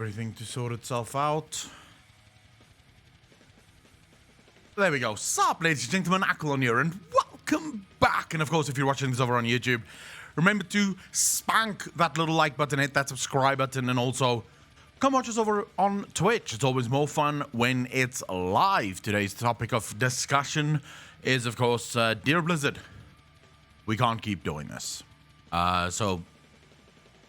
Everything to sort itself out. There we go. Sup, ladies and gentlemen, Aquilon here, and welcome back. And of course, if you're watching this over on YouTube, remember to spank that little like button, hit that subscribe button, and also come watch us over on Twitch. It's always more fun when it's live. Today's topic of discussion is, of course, Dear Blizzard. We can't keep doing this.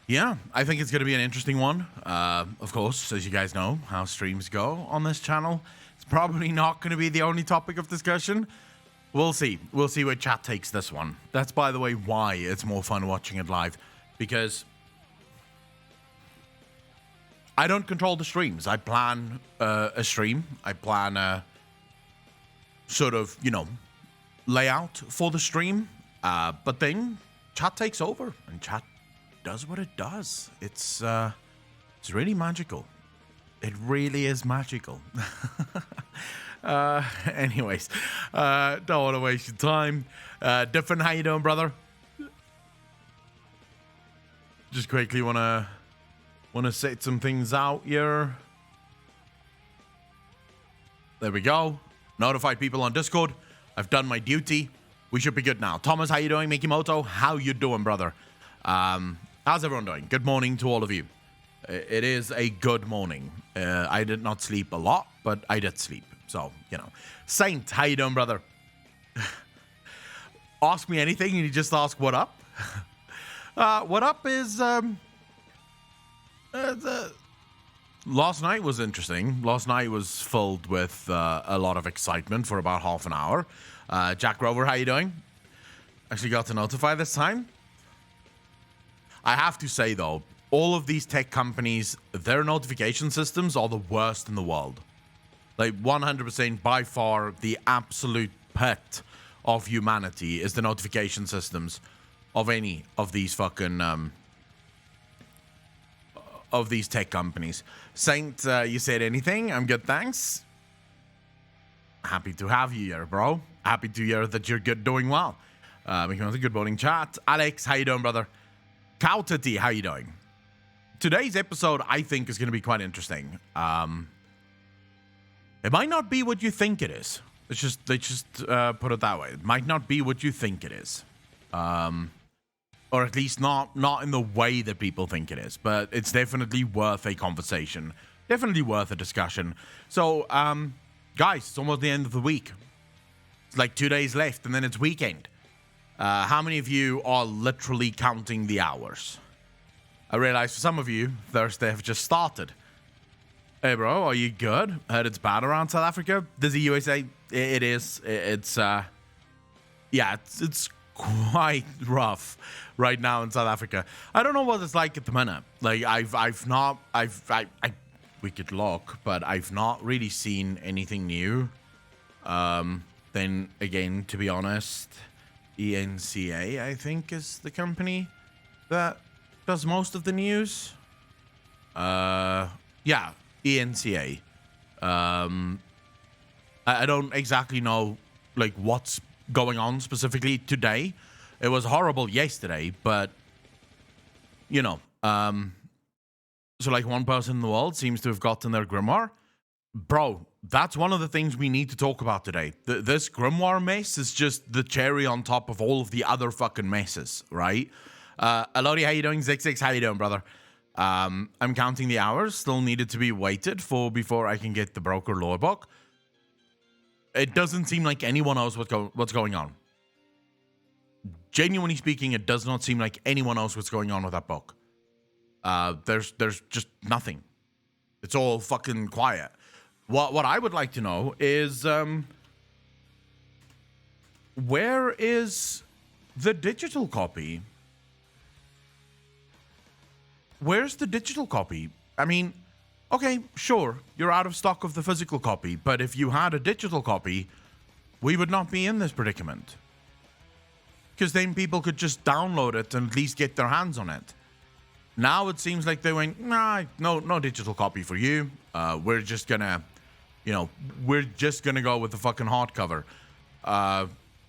Yeah, I think it's going to be an interesting one. Of course, as you guys know, how streams go on this channel. It's probably not going to be the only topic of discussion. We'll see. We'll see where chat takes this one. That's, by the way, why it's more fun watching it live. Because I don't control the streams. I plan a stream. I plan a sort of, layout for the stream. But then chat takes over and chat does what it does. It's really magical. It really is magical. Anyways, don't want to waste your time. Different, how you doing, brother? Just quickly wanna set some things out here. There we go. Notified people on Discord. I've done my duty. We should be good now. Thomas, how you doing? Mikimoto, how you doing, brother? How's everyone doing? Good morning to all of you. It is a good morning. I did not sleep a lot, but I did sleep. So, Saint, how you doing, brother? Ask me anything and you just ask what up. What up is, last night was interesting. Last night was filled with a lot of excitement for about half an hour. Jack Rover, how you doing? Actually got to notify this time. I have to say, though, all of these tech companies, their notification systems are the worst in the world. Like, 100% by far, the absolute pet of humanity is the notification systems of any of these fucking, of these tech companies. Saint, you said anything? I'm good, thanks. Happy to have you here, bro. Happy to hear that you're doing well. Good morning, chat. Alex, how you doing, brother? Cowtity, how you doing? Today's episode, I think, is going to be quite interesting. It might not be what you think it is. Let's just put it that way. It might not be what you think it is, or at least not in the way that people think it is. But it's definitely worth a conversation. Definitely worth a discussion. So, guys, it's almost the end of the week. It's like 2 days left, and then it's weekend. How many of you are literally counting the hours? I realize for some of you, Thursday have just started. Hey, bro, are you good? Heard it's bad around South Africa. Does the USA? It is. It's quite rough right now in South Africa. I don't know what it's like at the minute. Like, we could look, but I've not really seen anything new. Then again, to be honest, ENCA, I think, is the company that does most of the news. Yeah, ENCA. I don't exactly know, like, what's going on specifically today. It was horrible yesterday, but, so, like, one person in the world seems to have gotten their grimoire. Bro, that's one of the things we need to talk about today. This grimoire mess is just the cherry on top of all of the other fucking messes, right? Elodie, how you doing? Zix, how you doing, brother? I'm counting the hours. Still needed to be waited for before I can get the broker lore book. It doesn't seem like anyone knows what's going on. Genuinely speaking, it does not seem like anyone knows what's going on with that book. There's just nothing. It's all fucking quiet. What I would like to know is, where is the digital copy? Where's the digital copy? I mean, okay, sure, you're out of stock of the physical copy, but if you had a digital copy, we would not be in this predicament. Because then people could just download it and at least get their hands on it. Now it seems like they went, nah, no digital copy for you. We're just gonna go with the fucking hardcover.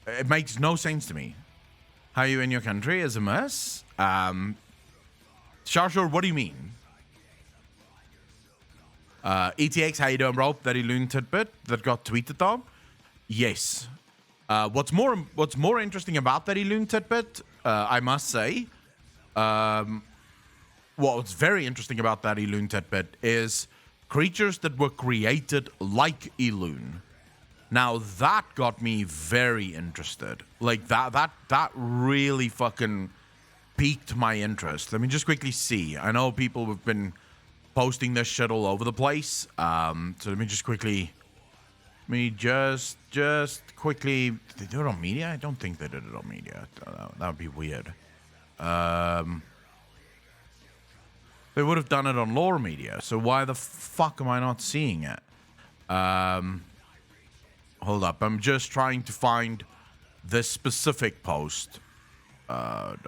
It makes no sense to me. How are you in your country is a mess. Sharshur, what do you mean? ETX, how you doing, bro? That Elune tidbit that got tweeted though. Yes. What's more interesting about that Elune tidbit, I must say, what's very interesting about that Elune tidbit is creatures that were created like Elune. Now that got me very interested. Like that really fucking piqued my interest. Let me just quickly see. I know people have been posting this shit all over the place. So let me just quickly. Just quickly. Did they do it on media? I don't think they did it on media. That would be weird. They would have done it on lore media. So why the fuck am I not seeing it? Hold up. I'm just trying to find this specific post. It's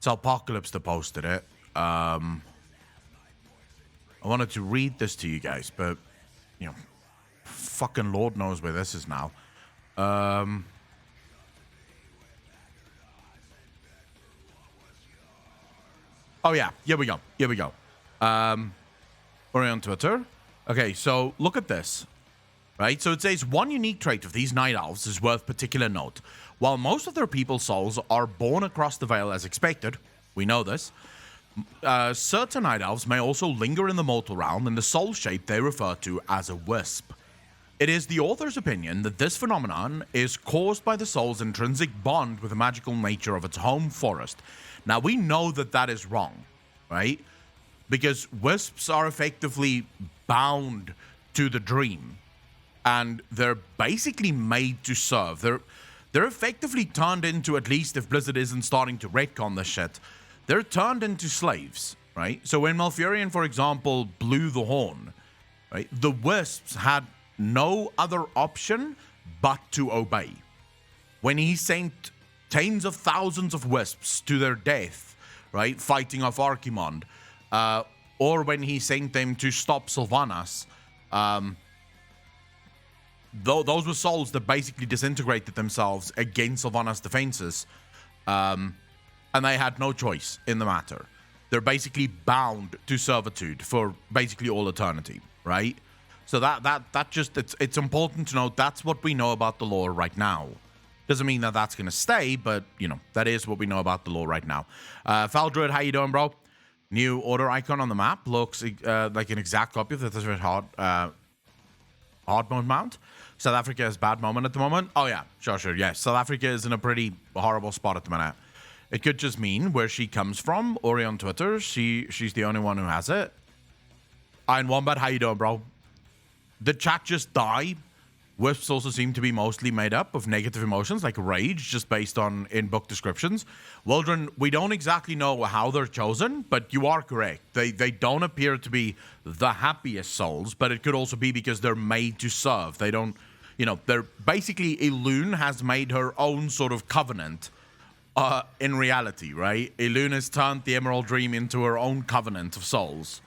Apocalypse that posted it. I wanted to read this to you guys, but, you know, fucking Lord knows where this is now. Oh, yeah. Here we go. We're on Twitter. Okay, so look at this. Right? So it says, one unique trait of these night elves is worth particular note. While most of their people's souls are born across the veil as expected, we know this, certain night elves may also linger in the mortal realm in the soul shape they refer to as a wisp. It is the author's opinion that this phenomenon is caused by the soul's intrinsic bond with the magical nature of its home forest. Now, we know that that is wrong, right? Because wisps are effectively bound to the dream, and they're basically made to serve. They're effectively turned into, at least if Blizzard isn't starting to retcon this shit, they're turned into slaves, right? So when Malfurion, for example, blew the horn, right, the wisps had no other option but to obey. When he sent tens of thousands of wisps to their death, right, fighting off Archimonde, or when he sent them to stop Sylvanas, those were souls that basically disintegrated themselves against Sylvanas' defenses, and they had no choice in the matter. They're basically bound to servitude for basically all eternity, right? So that just, it's important to note that's what we know about the lore right now. Doesn't mean that that's going to stay, but, you know, that is what we know about the lore right now. Faldruid, how you doing, bro? New order icon on the map looks like an exact copy of the hard mode mount. South Africa has bad moment at the moment. Oh, yeah, sure, yes. South Africa is in a pretty horrible spot at the minute. It could just mean where she comes from. Ori on Twitter, she's the only one who has it. Iron Wombat, how you doing, bro? Did chat just die? Wisps also seem to be mostly made up of negative emotions like rage, just based on in-book descriptions. Wildren, we don't exactly know how they're chosen, but you are correct. They don't appear to be the happiest souls, but it could also be because they're made to serve. They don't, you know, they're basically, Elune has made her own sort of covenant in reality, right? Elune has turned the Emerald Dream into her own covenant of souls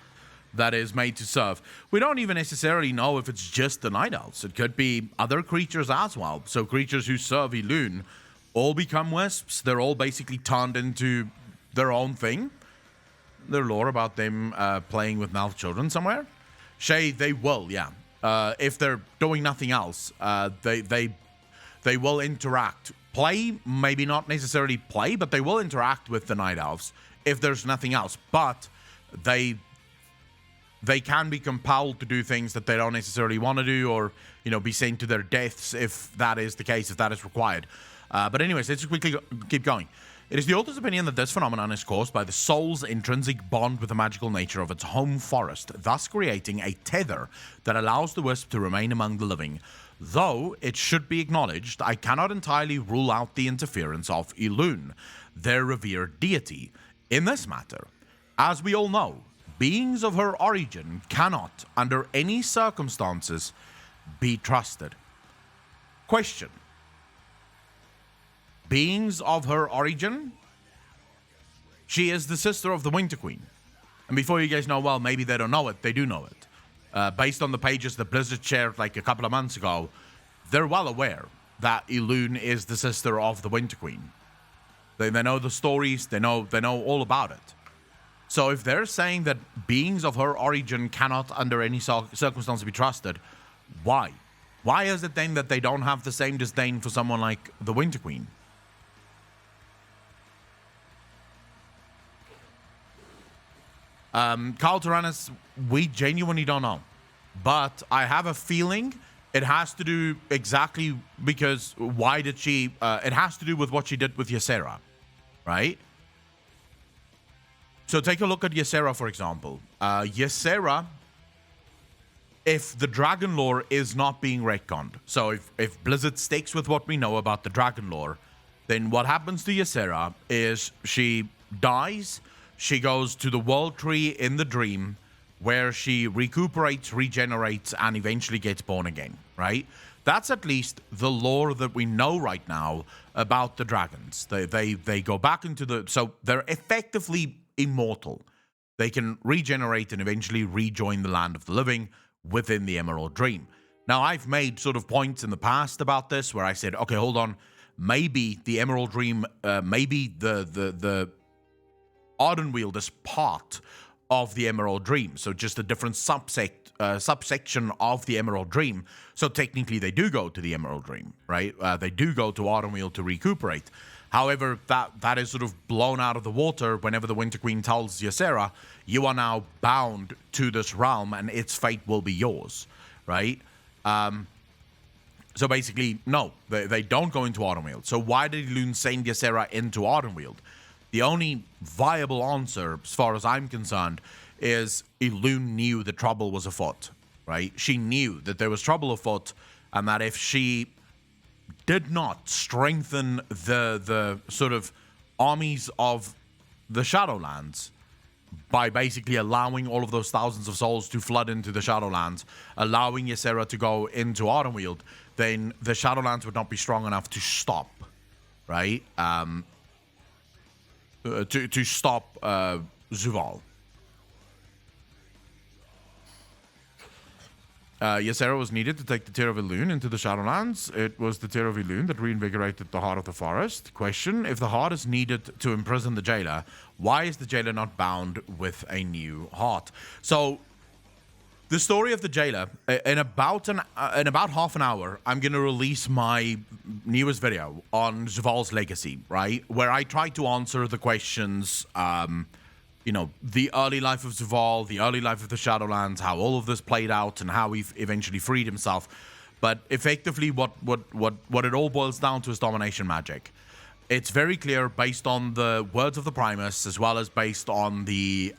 that is made to serve. We don't even necessarily know if it's just the Night Elves. It could be other creatures as well. So creatures who serve Elune all become wisps. They're all basically turned into their own thing. Their lore about them playing with mouth children somewhere. Shay, they will, yeah. If they're doing nothing else, they will interact. Play, maybe not necessarily play, but they will interact with the Night Elves if there's nothing else. But they can be compelled to do things that they don't necessarily want to do, or, you know, be sent to their deaths if that is the case, if that is required. But anyways, let's quickly keep going. It is the author's opinion that this phenomenon is caused by the soul's intrinsic bond with the magical nature of its home forest, thus creating a tether that allows the wisp to remain among the living. Though, it should be acknowledged, I cannot entirely rule out the interference of Elune, their revered deity, in this matter. As we all know, beings of her origin cannot, under any circumstances, be trusted. Question. Beings of her origin? She is the sister of the Winter Queen. And before you guys know, well, maybe they don't know it, they do know it. Based on the pages that Blizzard shared like a couple of months ago, they're well aware that Elune is the sister of the Winter Queen. They know the stories, they know all about it. So if they're saying that beings of her origin cannot under any circumstance be trusted. Why? Why is it then that they don't have the same disdain for someone like the Winter Queen? Carl Tyrannus, we genuinely don't know. But I have a feeling it has to do exactly because why did she... it has to do with what she did with Ysera, right? So take a look at Ysera, for example. Ysera, if the dragon lore is not being retconned, so if Blizzard sticks with what we know about the dragon lore, then what happens to Ysera is she dies, she goes to the world tree in the dream, where she recuperates, regenerates, and eventually gets born again, right? That's at least the lore that we know right now about the dragons. They go back into the... So they're effectively immortal. They can regenerate and eventually rejoin the land of the living within the Emerald Dream. Now, I've made sort of points in the past about this where I said, okay, hold on, maybe the Emerald Dream, maybe the Ardenweald is part of the Emerald Dream, so just a different subsection of the Emerald Dream. So technically they do go to the Emerald Dream, right? They do go to Ardenweald to recuperate. However, that is sort of blown out of the water whenever the Winter Queen tells Ysera, you are now bound to this realm and its fate will be yours, right? So basically, no, they don't go into Ardenweald. So why did Elune send Ysera into Ardenweald? The only viable answer, as far as I'm concerned, is Elune knew the trouble was afoot, right? She knew that there was trouble afoot, and that if she did not strengthen the sort of armies of the Shadowlands by basically allowing all of those thousands of souls to flood into the Shadowlands, allowing Ysera to go into Ardenweald, then the Shadowlands would not be strong enough to stop, right? To stop Zuval. Ysera was needed to take the Tear of Elune into the Shadowlands. It was the Tear of Elune that reinvigorated the heart of the forest. Question: if the heart is needed to imprison the jailer, why is the jailer not bound with a new heart? So, the story of the jailer, in about half an hour, I'm going to release my newest video on Zuval's legacy, right? Where I try to answer the questions, you know, the early life of Zuval, the early life of the Shadowlands, how all of this played out, and how he eventually freed himself. But effectively, what it all boils down to is domination magic. It's very clear based on the words of the Primus, as well as based on the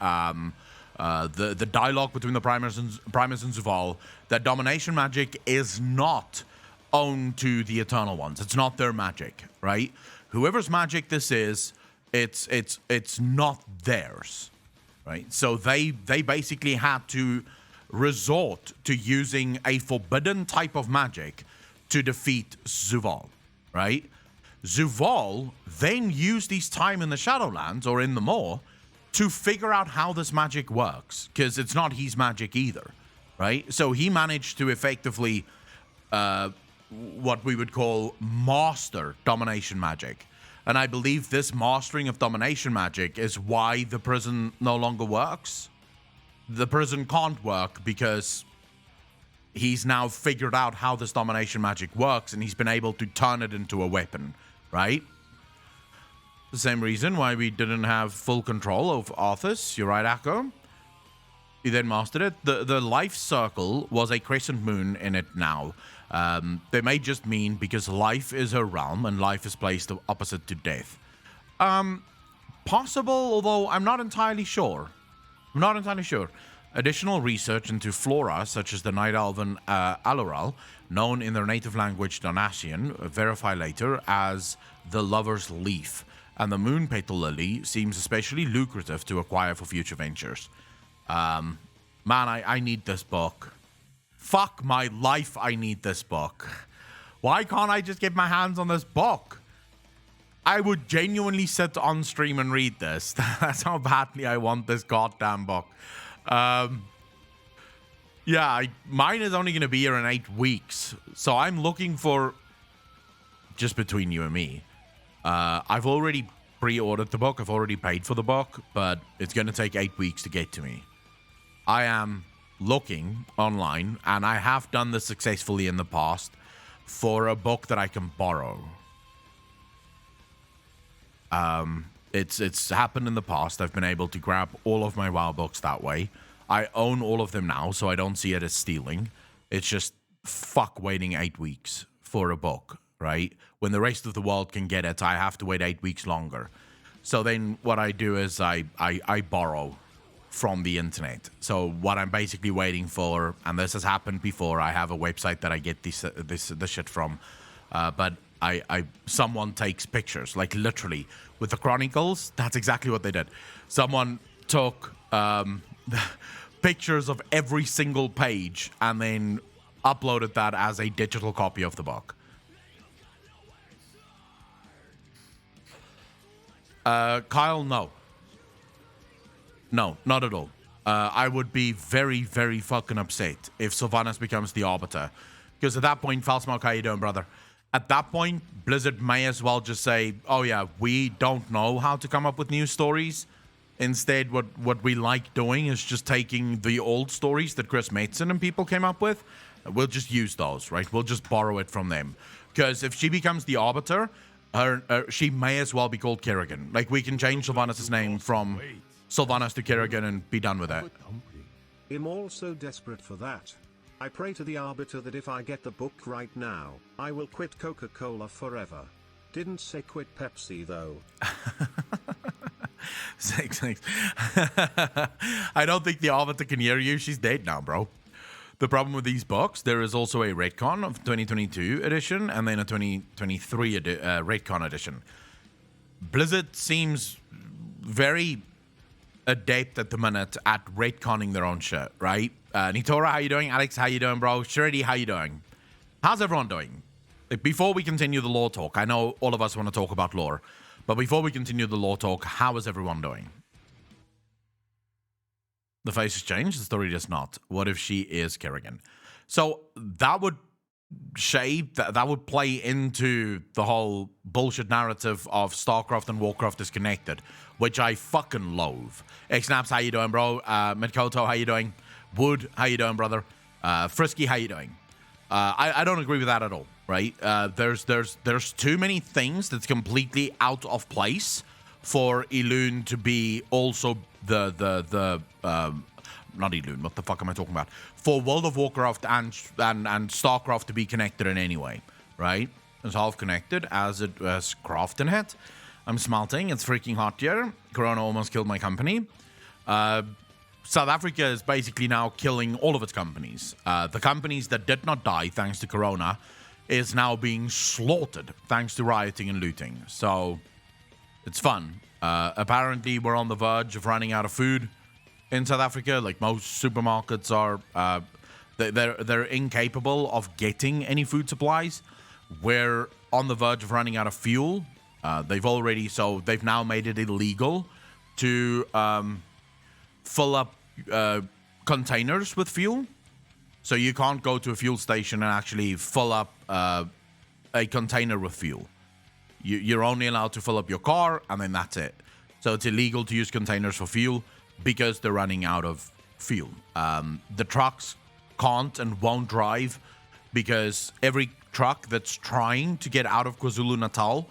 dialogue between the Primus and Zuval, that domination magic is not owned to the Eternal Ones. It's not their magic, right? Whoever's magic this is, it's not theirs, right? So they basically had to resort to using a forbidden type of magic to defeat Zuval, right? Zuval then used his time in the Shadowlands or in the Maw to figure out how this magic works, because it's not his magic either, right? So he managed to effectively what we would call master domination magic. And I believe this mastering of domination magic is why the prison no longer works. The prison can't work because he's now figured out how this domination magic works, and he's been able to turn it into a weapon, right? The same reason why we didn't have full control of Arthas. You're right, Akko. He then mastered it. The life circle was a crescent moon in it now. They may just mean because life is her realm and life is placed opposite to death. Possible, although I'm not entirely sure. I'm not entirely sure. Additional research into flora, such as the Night Elven Aloral, known in their native language Donasian, verify later as the Lover's Leaf, and the Moon Petal Lily seems especially lucrative to acquire for future ventures. Man, I need this book. Fuck my life, I need this book. Why can't I just get my hands on this book? I would genuinely sit on stream and read this. That's how badly I want this goddamn book. Yeah, mine is only going to be here in 8 weeks. So I'm looking for... Just between you and me. I've already pre-ordered the book. I've already paid for the book. But it's going to take 8 weeks to get to me. I am looking online, and I have done this successfully in the past, for a book that I can borrow. It's happened in the past. I've been able to grab all of my WoW books that way. I own all of them now, so I don't see it as stealing. It's just fuck waiting 8 weeks for a book, right? When the rest of the world can get it, I have to wait 8 weeks longer. So then what I do is I borrow from the internet. So what I'm basically waiting for, and this has happened before, I have a website that I get this shit from, but someone takes pictures, like literally with the Chronicles. That's exactly what they did. Someone took pictures of every single page and then uploaded that as a digital copy of the book. Kyle, no, not at all. I would be very, very fucking upset if Sylvanas becomes the Arbiter, because at that point, Falsmoke, how you doing, brother? At that point, Blizzard may as well just say, oh yeah, we don't know how to come up with new stories. Instead, what we like doing is just taking the old stories that Chris Metzen and people came up with. We'll just use those, right? We'll just borrow it from them. Because if she becomes the Arbiter, she may as well be called Kerrigan. Like, we can change Sylvanas' name from Sylvanas to Kerrigan and be done with it. I'm also desperate for that. I pray to the Arbiter that if I get the book right now, I will quit Coca-Cola forever. Didn't say quit Pepsi, though. Thanks. I don't think the Arbiter can hear you. She's dead now, bro. The problem with these books, there is also a retcon of 2022 edition and then a 2023 retcon edition. Blizzard seems very adept at the minute at retconning their own shit, right? Nitora, how you doing? Alex, how you doing, bro? Shreddy, how you doing? How's everyone doing? Like, before we continue the lore talk, I know all of us want to talk about lore, but before we continue the lore talk, how is everyone doing? The face has changed, the story does not. What if she is Kerrigan? So that would shape, that would play into the whole bullshit narrative of StarCraft and Warcraft is connected, which I fucking loathe. X-Naps, how you doing, bro? Midkoto, how you doing? Wood, how you doing, brother? Frisky, how you doing? I don't agree with that at all, right? There's too many things that's completely out of place for Elune to be also the not Elune, what the fuck am I talking about? For World of Warcraft and StarCraft to be connected in any way, right? It's half connected as it was crafting it. I'm smelting, it's freaking hot here. Corona almost killed my company. South Africa is basically now killing all of its companies. The companies that did not die thanks to Corona is now being slaughtered thanks to rioting and looting. So it's fun. Apparently, we're on the verge of running out of food in South Africa. Like, most supermarkets are, they're incapable of getting any food supplies. We're on the verge of running out of fuel. They've now made it illegal to fill up containers with fuel. So you can't go to a fuel station and actually fill up a container with fuel. You're only allowed to fill up your car, and then that's it. So it's illegal to use containers for fuel because they're running out of fuel. The trucks can't and won't drive because every truck that's trying to get out of KwaZulu-Natal,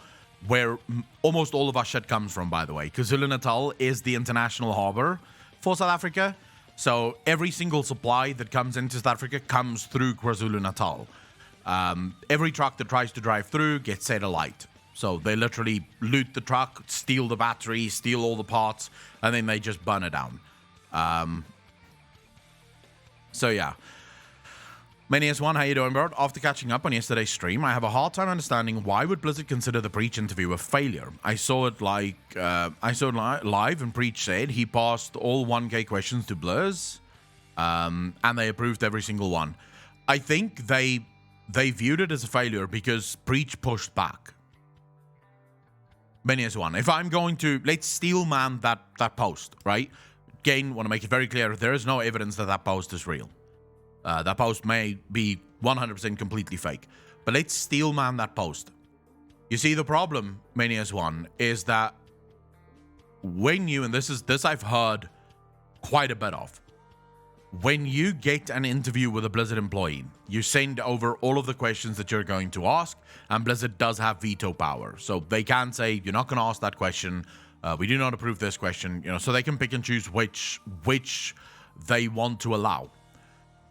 where almost all of our shit comes from, by the way. KwaZulu-Natal is the international harbor for South Africa. So every single supply that comes into South Africa comes through KwaZulu-Natal. Every truck that tries to drive through gets set alight. So they literally loot the truck, steal the battery, steal all the parts, and then they just burn it down. So yeah. Manius1, how you doing, bro? After catching up on yesterday's stream, I have a hard time understanding why would Blizzard consider the Preach interview a failure. I saw it live, and Preach said he passed all 1K questions to Blizz, and they approved every single one. I think they viewed it as a failure because Preach pushed back. Manius1, if I'm going to, let's steel man that post, right? Again, want to make it very clear, there is no evidence that post is real. That post may be 100% completely fake. But let's steel man that post. You see, the problem, Manias1, is that when you, and this I've heard quite a bit of, when you get an interview with a Blizzard employee, you send over all of the questions that you're going to ask, and Blizzard does have veto power. So they can say, you're not going to ask that question. We do not approve this question. You know, so they can pick and choose which they want to allow.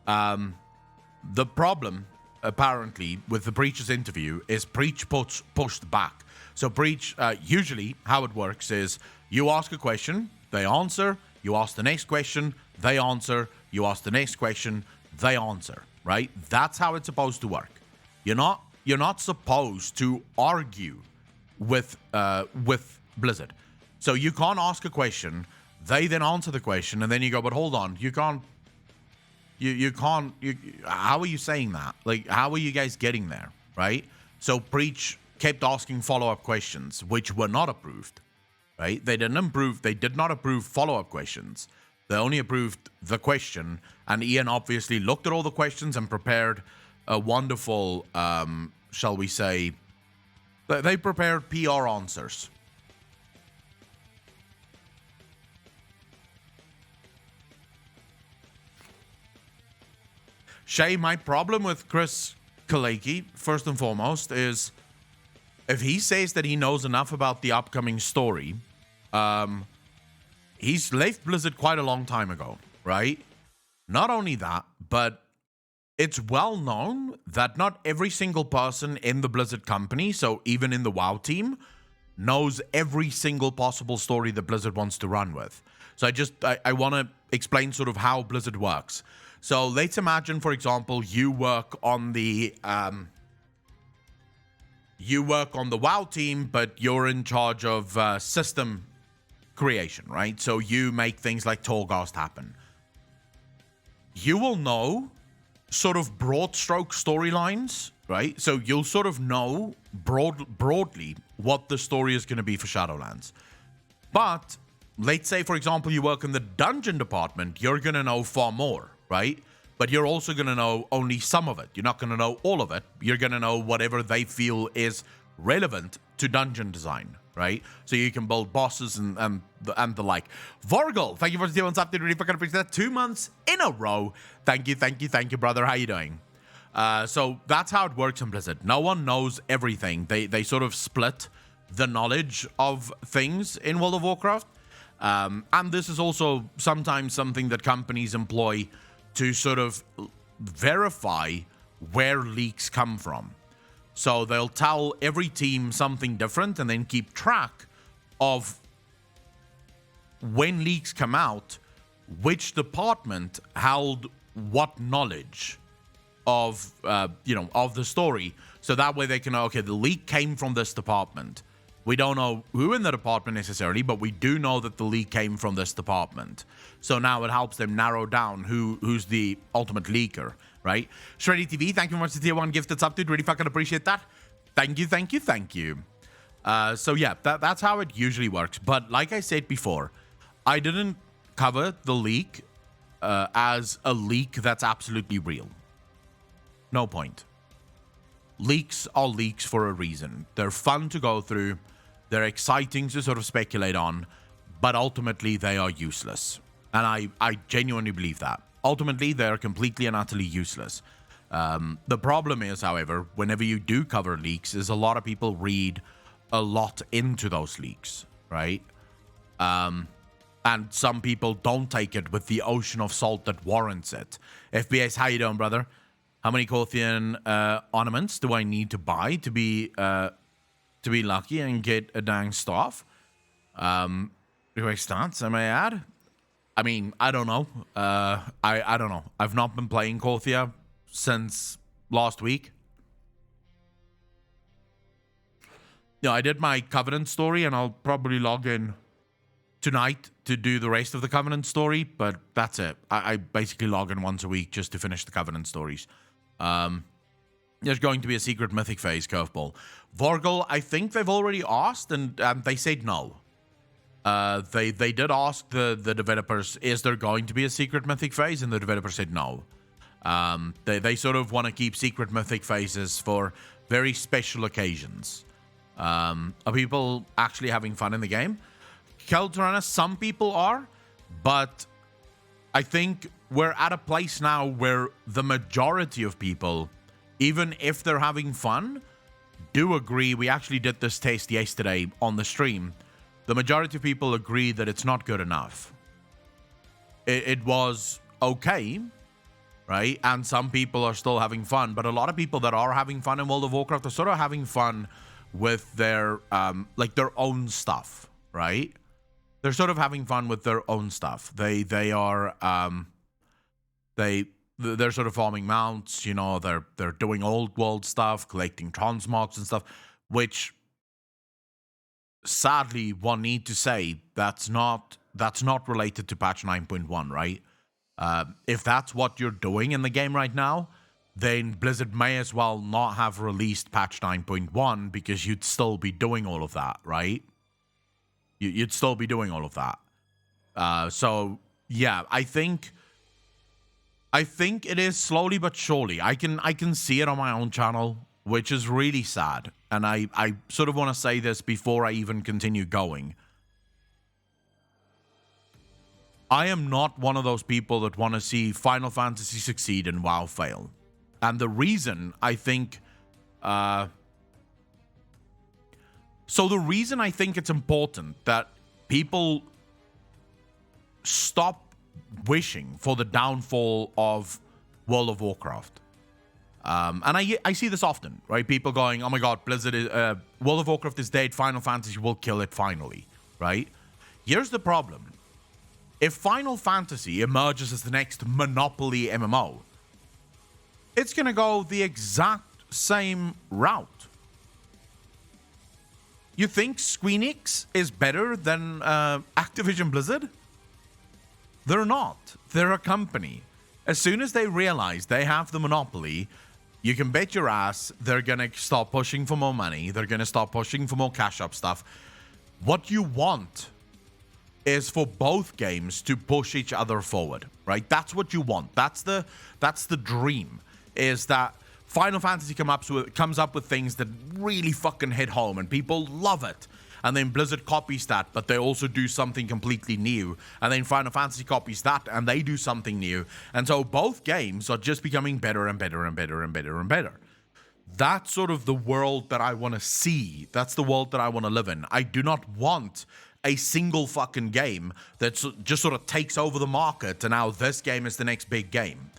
The problem, apparently, with the Breach's interview is Breach pushed back. So Breach, usually how it works is you ask a question, they answer, you ask the next question, they answer, you ask the next question, they answer, right? That's how it's supposed to work. You're not supposed to argue with Blizzard. So you can't ask a question, they then answer the question, and then you go, but hold on, you can't, how are you saying that? Like, how are you guys getting there, right? So Breach kept asking follow-up questions, which were not approved, right? They did not approve follow-up questions. They only approved the question, and Ian obviously looked at all the questions and prepared a wonderful, shall we say, they prepared PR answers. Shay, my problem with Chris Kaleki, first and foremost, is if he says that he knows enough about the upcoming story, he's left Blizzard quite a long time ago, right? Not only that, but it's well known that not every single person in the Blizzard company, so even in the WoW team, knows every single possible story that Blizzard wants to run with. So I want to explain sort of how Blizzard works. So let's imagine, for example, you work on the WoW team, but you're in charge of system creation, right? So you make things like Torghast happen. You will know sort of broad stroke storylines, right? So you'll sort of know broadly what the story is going to be for Shadowlands. But let's say, for example, you work in the dungeon department, you're going to know far more, right? But you're also going to know only some of it. You're not going to know all of it. You're going to know whatever they feel is relevant to dungeon design, right? So you can build bosses and the like. Vorgel, thank you for doing something really fucking appreciate that. 2 months in a row. Thank you, brother. How you doing? So that's how it works in Blizzard. No one knows everything. They sort of split the knowledge of things in World of Warcraft. And this is also sometimes something that companies employ to sort of verify where leaks come from. So they'll tell every team something different and then keep track of when leaks come out, which department held what knowledge of, of the story. So that way they can know, okay, the leak came from this department. We don't know who in the department necessarily, but we do know that the leak came from this department. So now it helps them narrow down who's the ultimate leaker, right? Shreddy TV, thank you very much for the tier 1 gifted sub, dude. Really fucking appreciate that. Thank you. So yeah, that's how it usually works. But like I said before, I didn't cover the leak as a leak that's absolutely real. No point. Leaks are leaks for a reason. They're fun to go through. They're exciting to sort of speculate on, but ultimately they are useless. And I genuinely believe that. Ultimately, they're completely and utterly useless. The problem is, however, whenever you do cover leaks, is a lot of people read a lot into those leaks, right? And some people don't take it with the ocean of salt that warrants it. FBS, how you doing, brother? How many Kothian ornaments do I need to buy to be lucky and get a dang staff? Request stats, I may add. I mean, I don't know. I don't know. I've not been playing Kothia since last week. Yeah, I did my Covenant story, and I'll probably log in tonight to do the rest of the Covenant story, but that's it. I basically log in once a week just to finish the Covenant stories. There's going to be a secret mythic phase, curveball. Vorgel, I think they've already asked, and they said no. They did ask the developers, is there going to be a secret mythic phase? And the developer said no. They sort of want to keep secret mythic phases for very special occasions. Are people actually having fun in the game? Keltorana, some people are, but I think we're at a place now where the majority of people, even if they're having fun, do agree. We actually did this test yesterday on the stream. The majority of people agree that it's not good enough. It was okay, right? And some people are still having fun, but a lot of people that are having fun in World of Warcraft are sort of having fun with their like their own stuff, right? They're sort of having fun with their own stuff. They're sort of farming mounts, you know, they're doing old world stuff, collecting transmogs and stuff, which sadly one need to say that's not related to patch 9.1, right? If that's what you're doing in the game right now, then Blizzard may as well not have released patch 9.1 because you'd still be doing all of that, right? You'd still be doing all of that. So yeah, I think it is slowly but surely. I can see it on my own channel, which is really sad. And I sort of want to say this before I even continue going. I am not one of those people that want to see Final Fantasy succeed and WoW fail. And the reason I think... So the reason I think it's important that people stop wishing for the downfall of World of Warcraft. And I see this often, right? People going, oh my god, Blizzard is... World of Warcraft is dead, Final Fantasy will kill it finally, right? Here's the problem. If Final Fantasy emerges as the next monopoly MMO, it's going to go the exact same route. You think Squeenix is better than Activision Blizzard? They're not. They're a company. As soon as they realize they have the monopoly, you can bet your ass they're going to start pushing for more money. They're going to start pushing for more cash up stuff. What you want is for both games to push each other forward, right? That's what you want. That's the dream, is that Final Fantasy comes up with things that really fucking hit home and people love it. And then Blizzard copies that, but they also do something completely new. And then Final Fantasy copies that and they do something new. And so both games are just becoming better and better and better and better and better. That's sort of the world that I want to see. That's the world that I want to live in. I do not want a single fucking game that just sort of takes over the market and now this game is the next big game.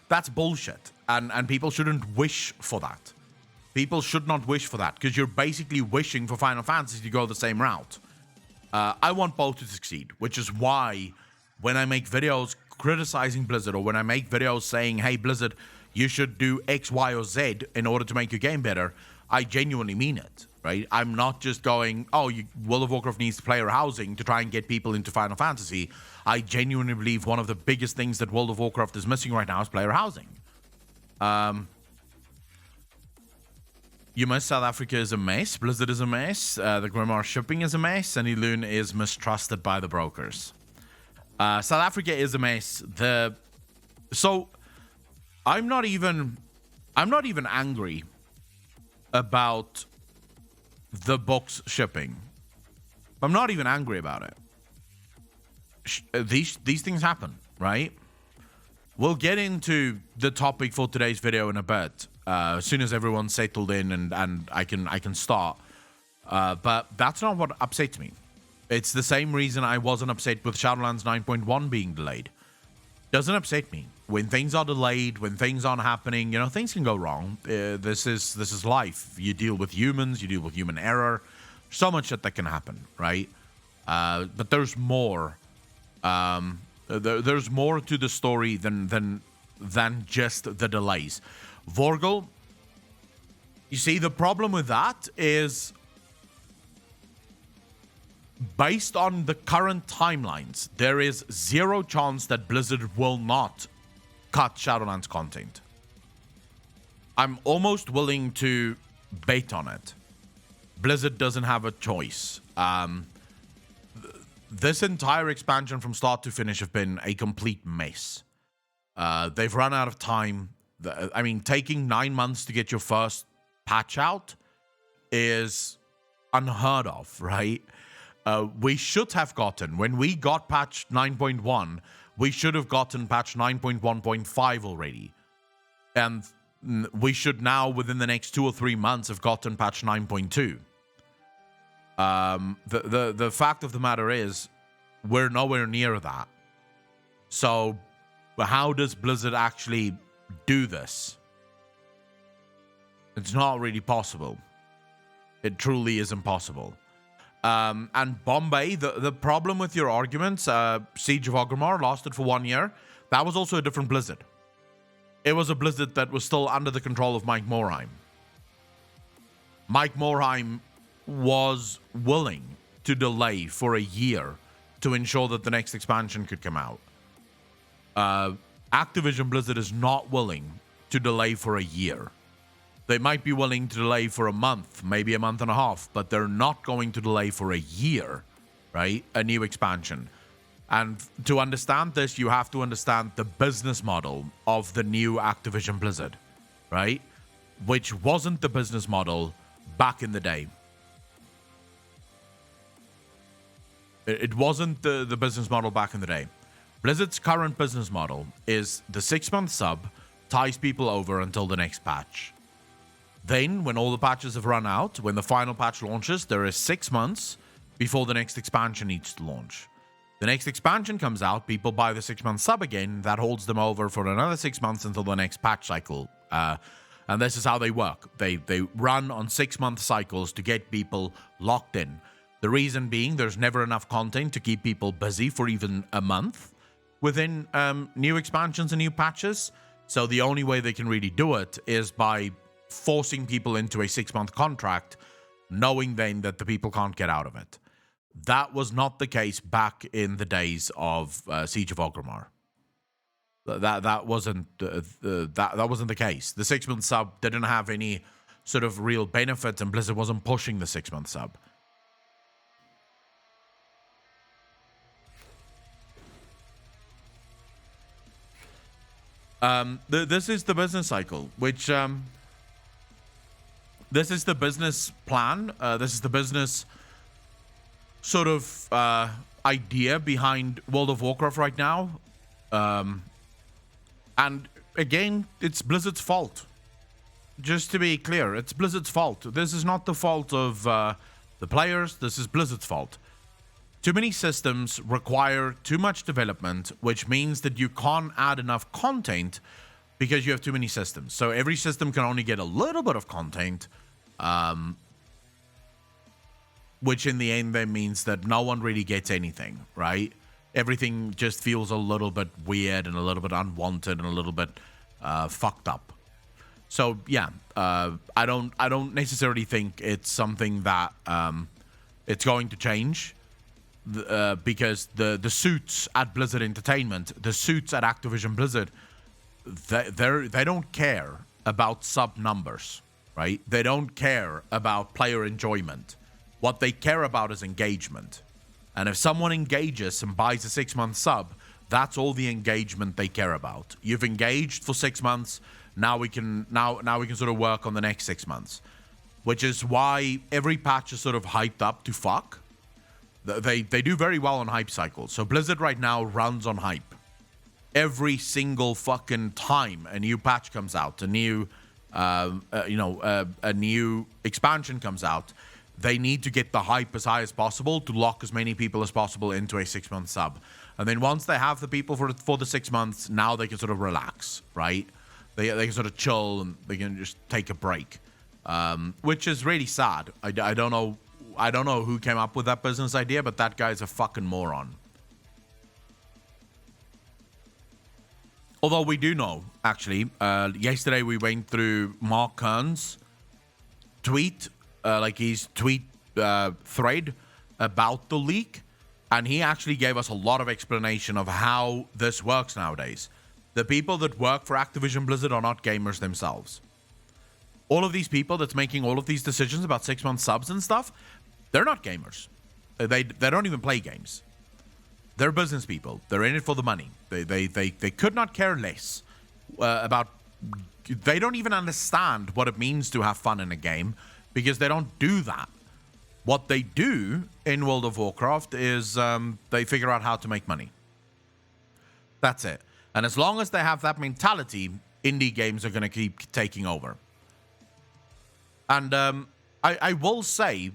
That's bullshit. And people shouldn't wish for that. People should not wish for that because you're basically wishing for Final Fantasy to go the same route. I want both to succeed, which is why when I make videos criticizing Blizzard or when I make videos saying, hey, Blizzard, you should do X, Y, or Z in order to make your game better, I genuinely mean it, right? I'm not just going, oh, World of Warcraft needs player housing to try and get people into Final Fantasy. I genuinely believe one of the biggest things that World of Warcraft is missing right now is player housing. You miss South Africa is a mess. Blizzard is a mess. The Grimoire shipping is a mess. And Elune is mistrusted by the brokers. South Africa is a mess. So I'm not even angry about the books shipping. I'm not even angry about it. These things happen, right? We'll get into the topic for today's video in a bit, as soon as everyone's settled in and I can start. But that's not what upsets me. It's the same reason I wasn't upset with Shadowlands 9.1 being delayed. Doesn't upset me. When things are delayed, when things aren't happening, things can go wrong. This is life. You deal with humans, you deal with human error. So much that can happen, right? But there's more. There's more to the story than just the delays. Vorgel, you see, the problem with that is based on the current timelines, there is zero chance that Blizzard will not cut Shadowlands content. I'm almost willing to bet on it. Blizzard doesn't have a choice. This entire expansion from start to finish have been a complete mess. They've run out of time. I mean, taking 9 months to get your first patch out is unheard of, right? We should have gotten, when we got patch 9.1, We should have gotten patch 9.1.5 already. And we should now, within the next 2 or 3 months, have gotten patch 9.2. The fact of the matter is, we're nowhere near that. So, how does Blizzard actually do this? It's not really possible. It truly is impossible. And Bombay, the problem with your arguments, Siege of Orgrimmar lasted for 1 year. That was also a different Blizzard. It was a Blizzard that was still under the control of Mike Morhaime. Mike Morhaime was willing to delay for a year to ensure that the next expansion could come out. Activision Blizzard is not willing to delay for a year. They might be willing to delay for a month, maybe a month and a half, but they're not going to delay for a year, right? A new expansion. And to understand this, you have to understand the business model of the new Activision Blizzard, right? Which wasn't the business model back in the day. It wasn't the business model back in the day. Blizzard's current business model is the 6-month sub ties people over until the next patch. Then, when all the patches have run out, when the final patch launches, there is 6 months before the next expansion needs to launch. The next expansion comes out, people buy the 6-month sub again, that holds them over for another 6 months until the next patch cycle. And this is how they work. They run on 6-month cycles to get people locked in. The reason being, there's never enough content to keep people busy for even a month within new expansions and new patches. So the only way they can really do it is by forcing people into a 6-month contract, knowing then that the people can't get out of it. That was not the case back in the days of Siege of Orgrimmar. That wasn't that wasn't the case. The 6-month sub didn't have any sort of real benefit, and Blizzard wasn't pushing the 6-month sub. This is the business cycle, which this is the business plan. This is the business sort of idea behind World of Warcraft right now. And again, it's Blizzard's fault. Just to be clear, it's Blizzard's fault. This is not the fault of the players. This is Blizzard's fault. Too many systems require too much development, which means that you can't add enough content because you have too many systems. So every system can only get a little bit of content, which in the end then means that no one really gets anything, right? Everything just feels a little bit weird and a little bit unwanted and a little bit fucked up. So yeah, I don't necessarily think it's something that it's going to change. Because the suits at Blizzard Entertainment, the suits at Activision Blizzard, they don't care about sub numbers, right? They don't care about player enjoyment. What they care about is engagement. And if someone engages and buys a 6-month sub, that's all the engagement they care about. You've engaged for 6 months. Now we can sort of work on the next 6 months, which is why every patch is sort of hyped up to fuck. They do very well on hype cycles. So Blizzard right now runs on hype. Every single fucking time a new patch comes out, a new expansion comes out, they need to get the hype as high as possible to lock as many people as possible into a 6-month sub. And then once they have the people for the 6 months, now they can sort of relax, right? They can sort of chill and they can just take a break, which is really sad. I don't know who came up with that business idea, but that guy's a fucking moron. Although we do know, actually, yesterday we went through Mark Kern's tweet, his tweet thread about the leak, and he actually gave us a lot of explanation of how this works nowadays. The people that work for Activision Blizzard are not gamers themselves. All of these people that's making all of these decisions about 6-month subs and stuff, they're not gamers. They don't even play games. They're business people. They're in it for the money. They could not care less about. They don't even understand what it means to have fun in a game because they don't do that. What they do in World of Warcraft is they figure out how to make money. That's it. And as long as they have that mentality, indie games are going to keep taking over. And I will say,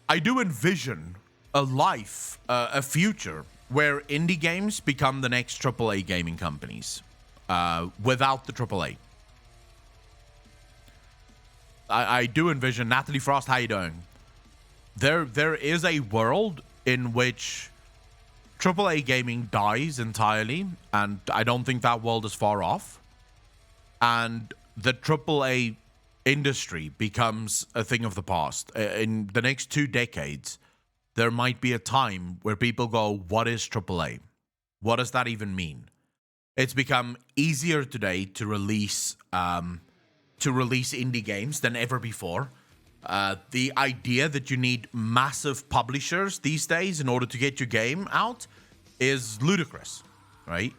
I do envision a future where indie games become the next AAA gaming companies without the AAA. I do envision, Natalie Frost, how you doing? There is a world in which AAA gaming dies entirely, and I don't think that world is far off. And the AAA industry becomes a thing of the past. In the next 2 decades, there might be a time where people go, what is AAA? What does that even mean? It's become easier today to release indie games than ever before. The idea that you need massive publishers these days in order to get your game out is ludicrous, right?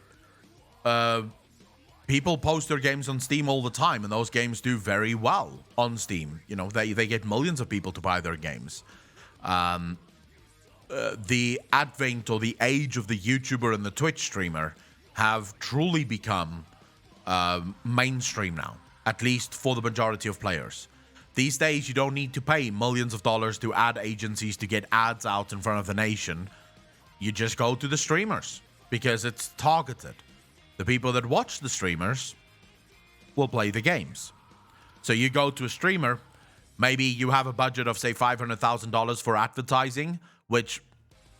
People post their games on Steam all the time, and those games do very well on Steam. You know, they get millions of people to buy their games. The advent or the age of the YouTuber and the Twitch streamer have truly become mainstream now, at least for the majority of players. These days, you don't need to pay millions of dollars to ad agencies to get ads out in front of the nation. You just go to the streamers because it's targeted. The people that watch the streamers will play the games. So you go to a streamer, maybe you have a budget of, say, $500,000 for advertising, which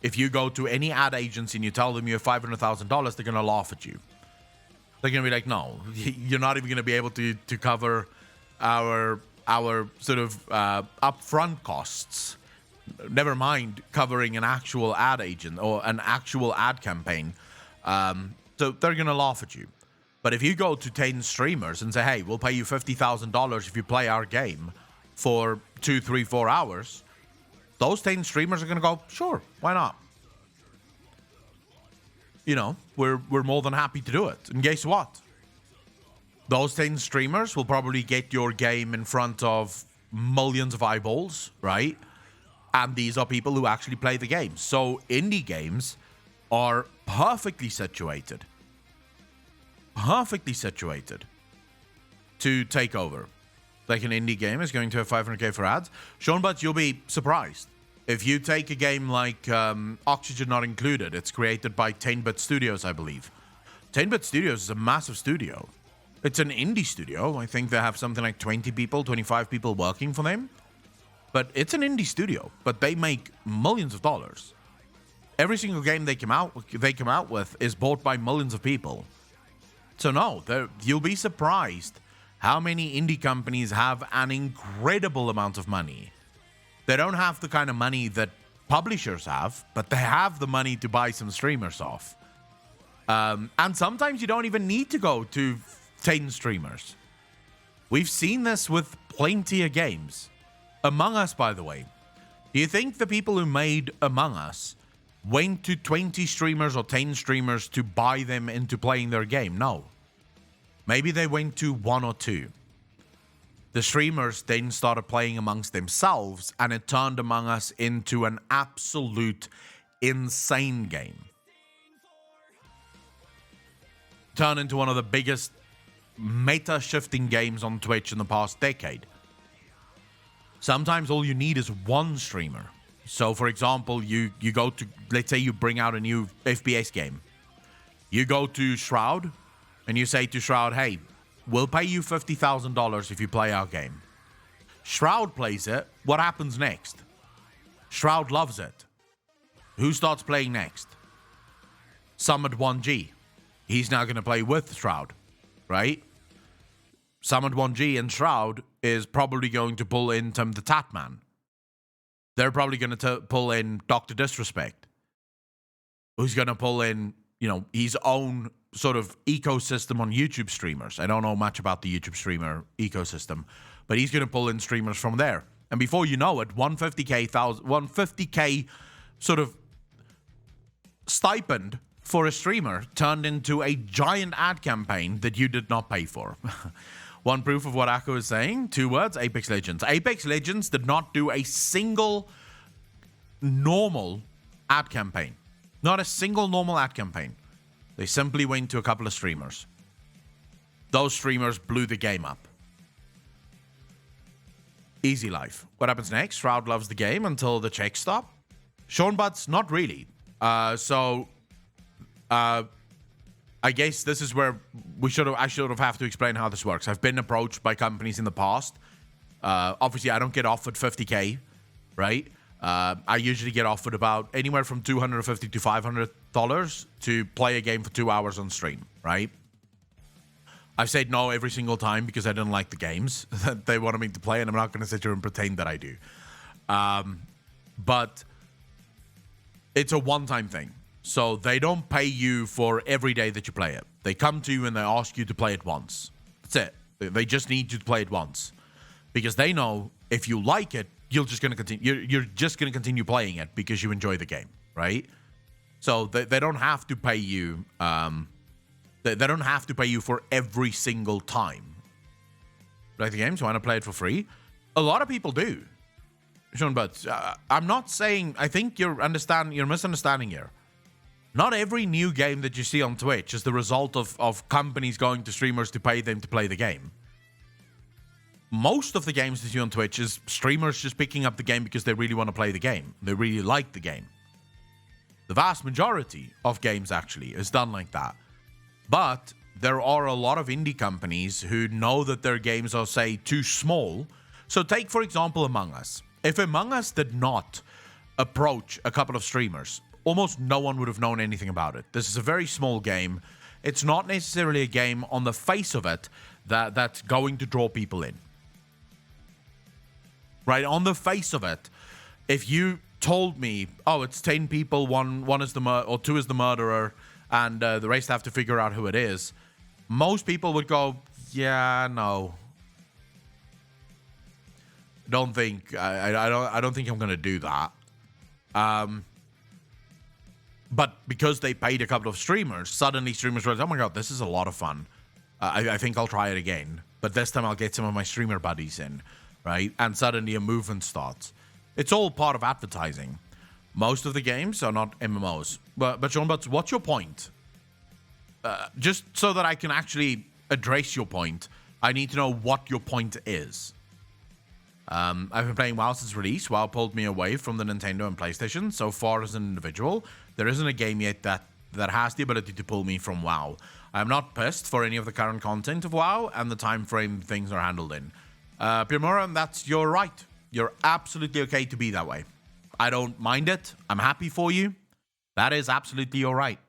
if you go to any ad agency and you tell them you have $500,000, they're going to laugh at you. They're going to be like, no, you're not even going to be able to cover our sort of upfront costs. Never mind covering an actual ad agent or an actual ad campaign. So they're going to laugh at you. But if you go to 10 streamers and say, hey, we'll pay you $50,000 if you play our game for 2, 3, 4 hours, those 10 streamers are going to go, sure, why not? You know, we're more than happy to do it. And guess what? Those 10 streamers will probably get your game in front of millions of eyeballs, right? And these are people who actually play the game. So indie games are perfectly situated to take over. Like an indie game is going to have 500k for ads. Sean, but you'll be surprised. If you take a game like Oxygen Not Included, it's created by 10-Bit Studios, I believe. 10-Bit Studios is a massive studio. It's an indie studio. I think they have something like 20 people, 25 people working for them. But it's an indie studio. But they make millions of dollars. Every single game they come out with is bought by millions of people. So no, you'll be surprised how many indie companies have an incredible amount of money. They don't have the kind of money that publishers have, but they have the money to buy some streamers off. And sometimes you don't even need to go to 10 streamers. We've seen this with plenty of games. Among Us, by the way. Do you think the people who made Among Us went to 20 streamers or 10 streamers to buy them into playing their game? No. Maybe they went to 1 or 2. The streamers then started playing amongst themselves, and it turned Among Us into an absolute insane game. Turned into one of the biggest meta-shifting games on Twitch in the past decade. Sometimes all you need is one streamer. So, for example, you go to, let's say you bring out a new FPS game. You go to Shroud, and you say to Shroud, hey, we'll pay you $50,000 if you play our game. Shroud plays it. What happens next? Shroud loves it. Who starts playing next? Summit 1G. He's now going to play with Shroud, right? Summit 1G and Shroud is probably going to pull in Tim the Tatman. They're probably going to pull in Dr. Disrespect, who's going to pull in, you know, his own sort of ecosystem on YouTube streamers. I don't know much about the YouTube streamer ecosystem, but he's going to pull in streamers from there. And before you know it, 150k sort of stipend for a streamer turned into a giant ad campaign that you did not pay for. One proof of what Akko is saying, 2 words, Apex Legends. Apex Legends did not do a single normal ad campaign. Not a single normal ad campaign. They simply went to a couple of streamers. Those streamers blew the game up. Easy life. What happens next? Shroud loves the game until the checks stop. Sean Butts, not really. I guess this is where I should have to explain how this works. I've been approached by companies in the past. Obviously, I don't get offered 50K, right? I usually get offered about anywhere from $250 to $500 to play a game for 2 hours on stream, right? I've said no every single time because I didn't like the games that they wanted me to play, and I'm not going to sit here and pretend that I do. But it's a one-time thing. So they don't pay you for every day that you play it. They come to you and they ask you to play it once. That's it. They just need you to play it once. Because they know if you like it, you're just going to continue. You're just going to continue playing it because you enjoy the game, right? So they don't have to pay you. They don't have to pay you for every single time. Like the games, want to play it for free? A lot of people do. Sean, but I'm not saying. I think you're misunderstanding here. Not every new game that you see on Twitch is the result of companies going to streamers to pay them to play the game. Most of the games that you see on Twitch is streamers just picking up the game because they really want to play the game. They really like the game. The vast majority of games actually is done like that. But there are a lot of indie companies who know that their games are, say, too small. So take, for example, Among Us. If Among Us did not approach a couple of streamers, almost no one would have known anything about it. This is a very small game. It's not necessarily a game on the face of it that's going to draw people in. Right? On the face of it, if you told me, oh, it's 10 people, one is or two is the murderer, and the rest have to figure out who it is, most people would go, yeah, no. I don't think I'm gonna do that. But because they paid a couple of streamers, suddenly streamers realized, oh my god, this is a lot of fun. I think I'll try it again. But this time I'll get some of my streamer buddies in, right? And suddenly a movement starts. It's all part of advertising. Most of the games are not MMOs. But Sean, what's your point? Just so that I can actually address your point, I need to know what your point is. I've been playing WoW since release. WoW pulled me away from the Nintendo and PlayStation. So far as an individual, there isn't a game yet that has the ability to pull me from WoW. I'm not pissed for any of the current content of WoW and the time frame things are handled in. Pirmora, you're right. You're absolutely okay to be that way. I don't mind it. I'm happy for you. That is absolutely all right.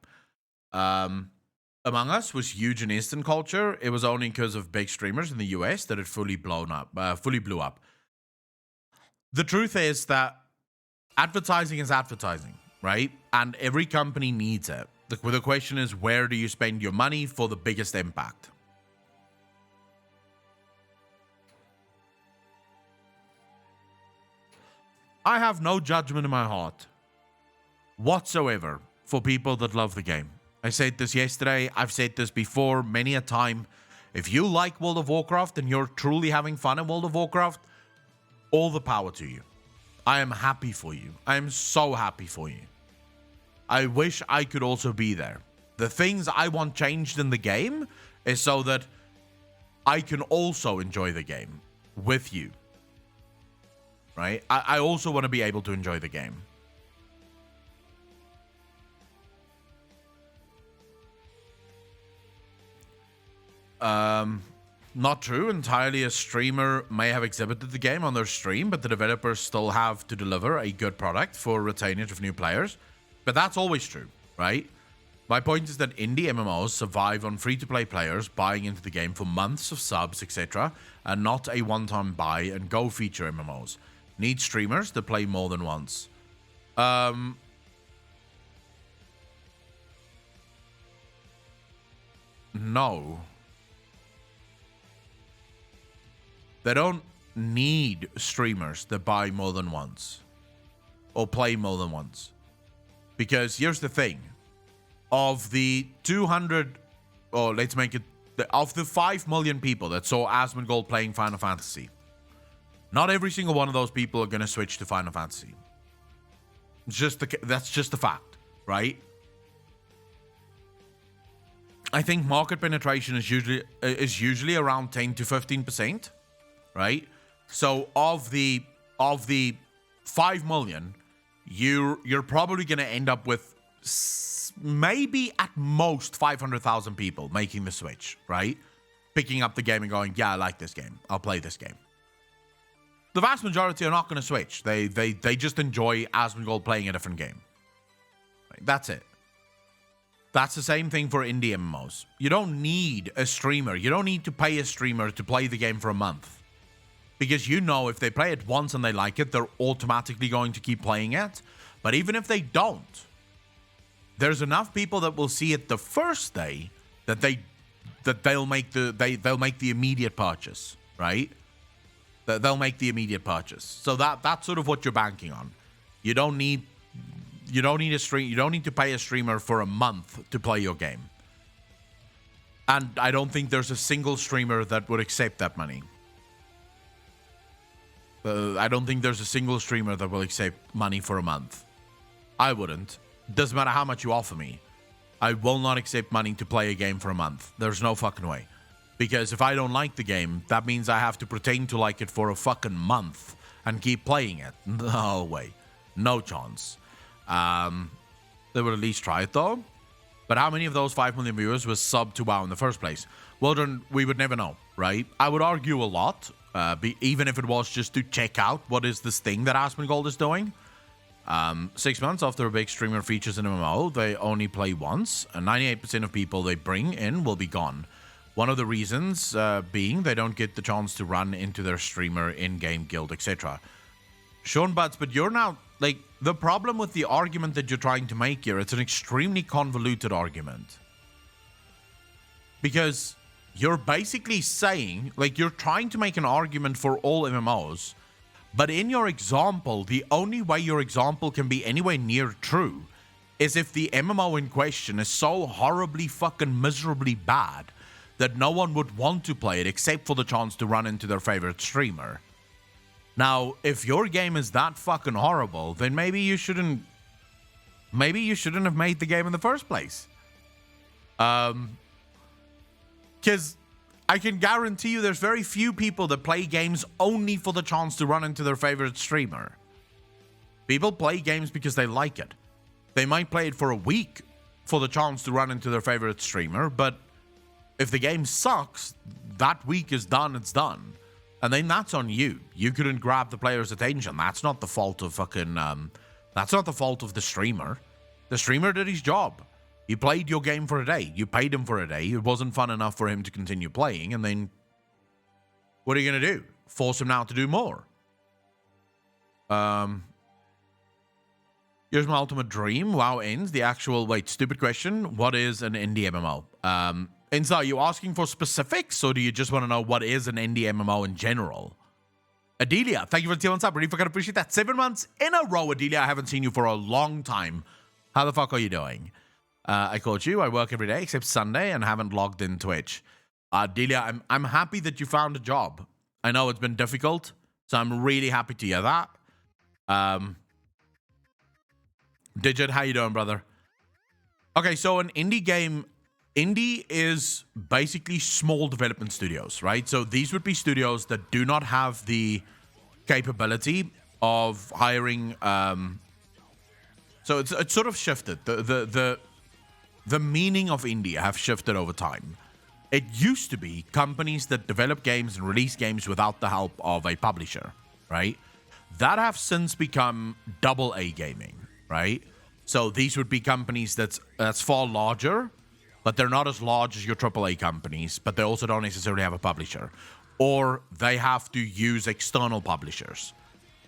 Among Us was huge in instant culture. It was only because of big streamers in the US that it fully blew up. The truth is that advertising is advertising, right? And every company needs it. The question is, where do you spend your money for the biggest impact? I have no judgment in my heart whatsoever for people that love the game. I said this yesterday. I've said this before many a time. If you like World of Warcraft and you're truly having fun in World of Warcraft, all the power to you. I am happy for you. I am so happy for you. I wish I could also be there. The things I want changed in the game is so that I can also enjoy the game with you. Right? I also want to be able to enjoy the game. Not true. Entirely a streamer may have exhibited the game on their stream, but the developers still have to deliver a good product for retainage of new players. But that's always true, right? My point is that indie MMOs survive on free-to-play players buying into the game for months of subs, etc., and not a one-time buy and go feature MMOs. Need streamers to play more than once. No. They don't need streamers that buy more than once or play more than once. Because here's the thing. Of the 200, or let's make it, of the 5 million people that saw Asmongold playing Final Fantasy, not every single one of those people are going to switch to Final Fantasy. That's just the fact, right? I think market penetration is usually around 10 to 15%, right? So of the 5 million, you're probably going to end up with maybe at most 500,000 people making the switch, right? Picking up the game and going, yeah, I like this game. I'll play this game. The vast majority are not going to switch. They just enjoy Asmongold playing a different game. Right? That's it. That's the same thing for indie MMOs. You don't need a streamer. You don't need to pay a streamer to play the game for a month. Because you know if they play it once and they like it, they're automatically going to keep playing it. But even if they don't, there's enough people that will see it the first day that they'll make the immediate purchase, right? They'll make the immediate purchase. So that's sort of what you're banking on. You don't need to pay a streamer for a month to play your game. And I don't think there's a single streamer that would accept that money. I don't think there's a single streamer that will accept money for a month. I wouldn't. Doesn't matter how much you offer me. I will not accept money to play a game for a month. There's no fucking way. Because if I don't like the game, that means I have to pretend to like it for a fucking month and keep playing it. No way. No chance. They would at least try it though. But how many of those 5 million viewers was sub to WoW in the first place? Well, then we would never know, right? I would argue a lot, even if it was just to check out what is this thing that Asmongold is doing. 6 months after a big streamer features in MMO, they only play once, and 98% of people they bring in will be gone. One of the reasons being they don't get the chance to run into their streamer in-game guild, etc. Sean Butts, but you're now, like, the problem with the argument that you're trying to make here, it's an extremely convoluted argument. Because you're basically saying, like, you're trying to make an argument for all MMOs, but in your example, the only way your example can be anywhere near true is if the MMO in question is so horribly fucking miserably bad that no one would want to play it except for the chance to run into their favorite streamer. Now, if your game is that fucking horrible, then maybe you shouldn't have made the game in the first place. Because I can guarantee you there's very few people that play games only for the chance to run into their favorite streamer. People play games because they like it. They might play it for a week for the chance to run into their favorite streamer, but if the game sucks, that week is done, it's done. And then that's on you. You couldn't grab the player's attention. That's not the fault of that's not the fault of the streamer. The streamer did his job. You played your game for a day. You paid him for a day. It wasn't fun enough for him to continue playing. And then what are you going to do? Force him now to do more? Here's my ultimate dream. WoW ends. The actual... Wait, stupid question. What is an indie MMO? Inza, are you asking for specifics, or do you just want to know what is an indie MMO in general? Adelia, thank you for the 2 months up. Really fucking appreciate that. 7 months in a row, Adelia. I haven't seen you for a long time. How the fuck are you doing? I called you. I work every day except Sunday and haven't logged in Twitch. Delia, I'm happy that you found a job. I know it's been difficult, so I'm really happy to hear that. Digit, how you doing, brother? Okay, so an indie game... Indie is basically small development studios, right? So these would be studios that do not have the capability of hiring... So it's sort of shifted. The meaning of indie have shifted over time. It used to be companies that develop games and release games without the help of a publisher, right? That have since become AA gaming, right? So these would be companies that's far larger, but they're not as large as your AAA companies, but they also don't necessarily have a publisher. Or they have to use external publishers.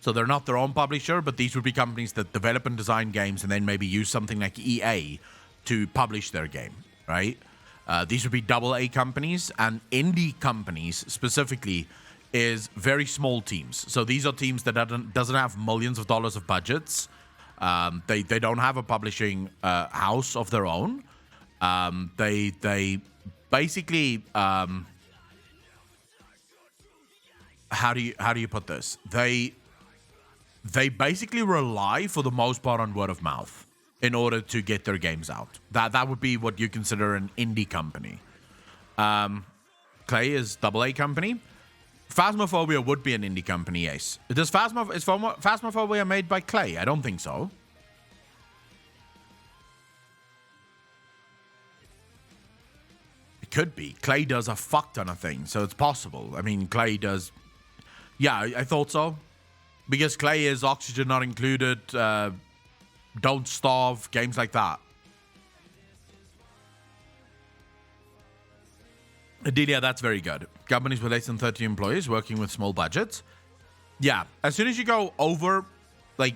So they're not their own publisher, but these would be companies that develop and design games and then maybe use something like EA to publish their game, right? These would be AA companies, and indie companies specifically is very small teams. So these are teams that doesn't have millions of dollars of budgets. They don't have a publishing house of their own. They basically how do you put this? They basically rely for the most part on word of mouth, in order to get their games out. That would be what you consider an indie company. Clay is AA company. Phasmophobia would be an indie company, yes. Is Phasmophobia made by Clay? I don't think so. It could be. Clay does a fuck ton of things, so it's possible. I mean, Clay does... Yeah, I thought so. Because Clay is Oxygen Not Included, Don't Starve, games like that. Adelia, that's very good. Companies with less than 30 employees working with small budgets. Yeah, as soon as you go over, like,